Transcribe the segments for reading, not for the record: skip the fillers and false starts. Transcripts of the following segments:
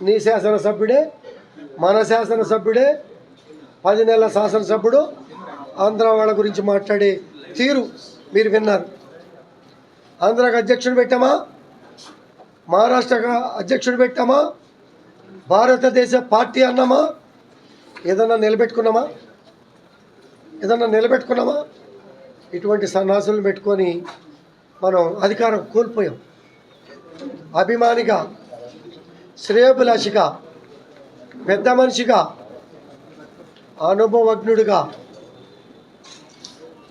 నీ శాసనసభ్యుడే, మన శాసనసభ్యుడే, 10 నెలల శాసనసభ్యుడు ఆంధ్ర వాళ్ళ గురించి మాట్లాడే తీరు మీరు విన్నారు. ఆంధ్రాకి అధ్యక్షుడు పెట్టామా, మహారాష్ట్రగా అధ్యక్షుడు పెట్టామా, భారతదేశ పార్టీ అన్నామా, ఏదన్నా నిలబెట్టుకున్నామా? ఇటువంటి సన్నాసులను పెట్టుకొని మనం అధికారం కోల్పోయాం. అభిమానిగా, శ్రేయోభిలాషిగా, పెద్ద మనిషిగా, అనుభవజ్ఞుడిగా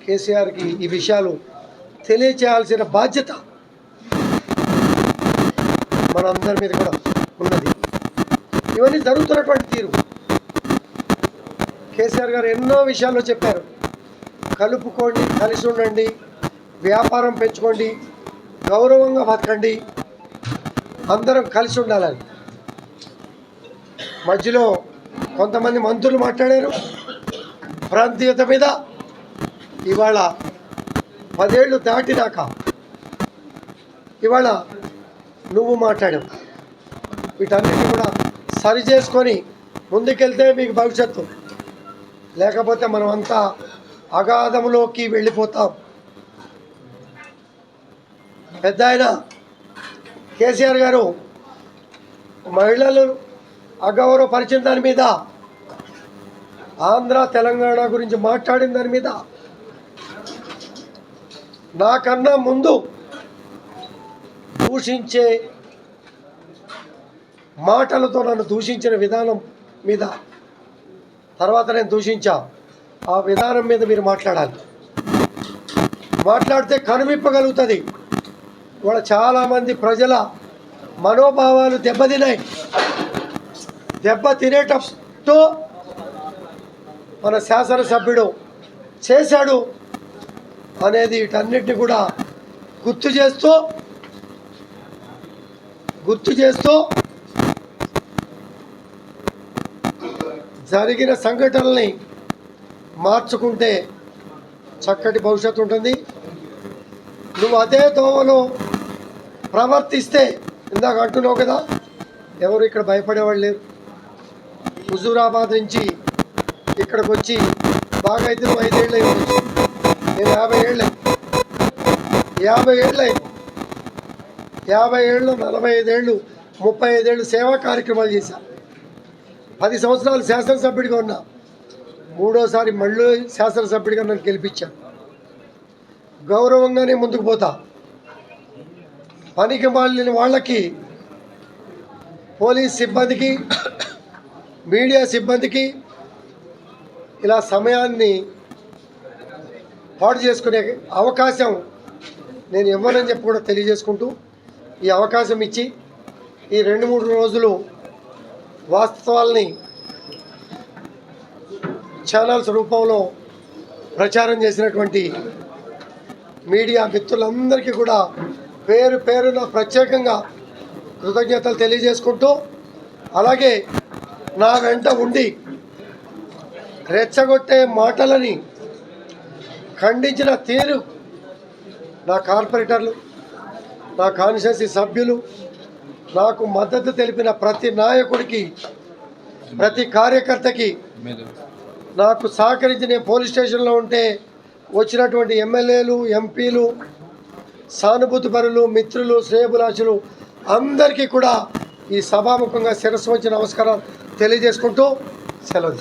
కేసీఆర్కి ఈ విషయాలు తెలియచేయాల్సిన బాధ్యత మనందరి మీద కూడా ఉన్నది. ఇవన్నీ జరుగుతున్నటువంటి తీరు. కేసీఆర్ గారు ఎన్నో విషయాల్లో చెప్పారు. కలుపుకోండి, కలిసి ఉండండి, వ్యాపారం పెంచుకోండి, గౌరవంగా బతకండి, అందరం కలిసి ఉండాలని. మధ్యలో కొంతమంది మంత్రులు మాట్లాడారు ప్రాంతీయత మీద. ఇవాళ 10 ఏళ్ళు దాటినాక ఇవాళ నువ్వు మాట్లాడావు. వీటన్నిటిని కూడా సరి చేసుకొని ముందుకెళ్తే మీకు భవిష్యత్తు, లేకపోతే మనం అంతా అగాధంలోకి వెళ్ళిపోతాం. పెద్ద ఆయన కేసీఆర్ గారు మహిళలు అగౌరవపరిచిన దాని మీద, ఆంధ్ర తెలంగాణ గురించి మాట్లాడిన దాని మీద నాకన్నా ముందు దూషించే మాటలతో నన్ను దూషించిన విధానం మీద, తర్వాత నేను దూషించా ఆ విధానం మీద మీరు మాట్లాడాలి. మాట్లాడితే కనువిప్పగలుగుతుంది. ఇవాళ చాలామంది ప్రజల మనోభావాలు దెబ్బతిన్నాయి. దెబ్బ తినేటప్పుడు మన శాసనసభ్యుడు చేశాడు అనేది వీటన్నిటిని కూడా గుర్తు చేస్తూ జరిగిన సంఘటనల్ని మార్చుకుంటే చక్కటి భవిష్యత్తు ఉంటుంది. నువ్వు అదే దోవలో ప్రవర్తిస్తే, ఇందాక అంటున్నావు కదా, ఎవరు ఇక్కడ భయపడేవాళ్ళు లేరు. హుజూరాబాద్ నుంచి ఇక్కడికి వచ్చి బాగా అయితే నువ్వు 5 ఏళ్ళు అయ్యి, నేను 50 ఏళ్ళు, 45 ఏళ్ళు, 35 ఏళ్ళు సేవా కార్యక్రమాలు చేశా. 10 సంవత్సరాలు శాసనసభ్యుడిగా ఉన్నా. 3వసారి మళ్ళీ శాసనసభ్యుడిగా నన్ను గెలిపించాను. గౌరవంగానే ముందుకు పోతా. పనికి మాలిన వాళ్ళకి, పోలీస్ సిబ్బందికి, మీడియా సిబ్బందికి ఇలా సమయాన్ని పాడు చేసుకునే అవకాశం నేను ఇవ్వనని చెప్పి కూడా తెలియజేసుకుంటూ, ఈ అవకాశం ఇచ్చి ఈ 2-3 రోజులు వాస్తవాల్ని ఛానల్స్ రూపంలో ప్రచారం చేసినటువంటి మీడియా మిత్రులందరికీ కూడా పేరు పేరున ప్రత్యేకంగా కృతజ్ఞతలు తెలియజేసుకుంటూ, అలాగే నా వెంట ఉండి రెచ్చగొట్టే మాటలని ఖండించిన తీరు నా కార్పొరేటర్లు, నా కాన్స్టిట్యుయెన్సీ సభ్యులు, నాకు మద్దతు తెలిపిన ప్రతి నాయకుడికి, ప్రతి కార్యకర్తకి, నాకు సహకరించి నేను పోలీస్ స్టేషన్లో ఉంటే వచ్చినటువంటి ఎమ్మెల్యేలు, ఎంపీలు, సానుభూతిపరులు, మిత్రులు, శ్రేయోభిలాషులు అందరికీ కూడా ఈ సభాముఖంగా శిరస్సు వచ్చి నమస్కారం తెలియజేసుకుంటూ సెలవు.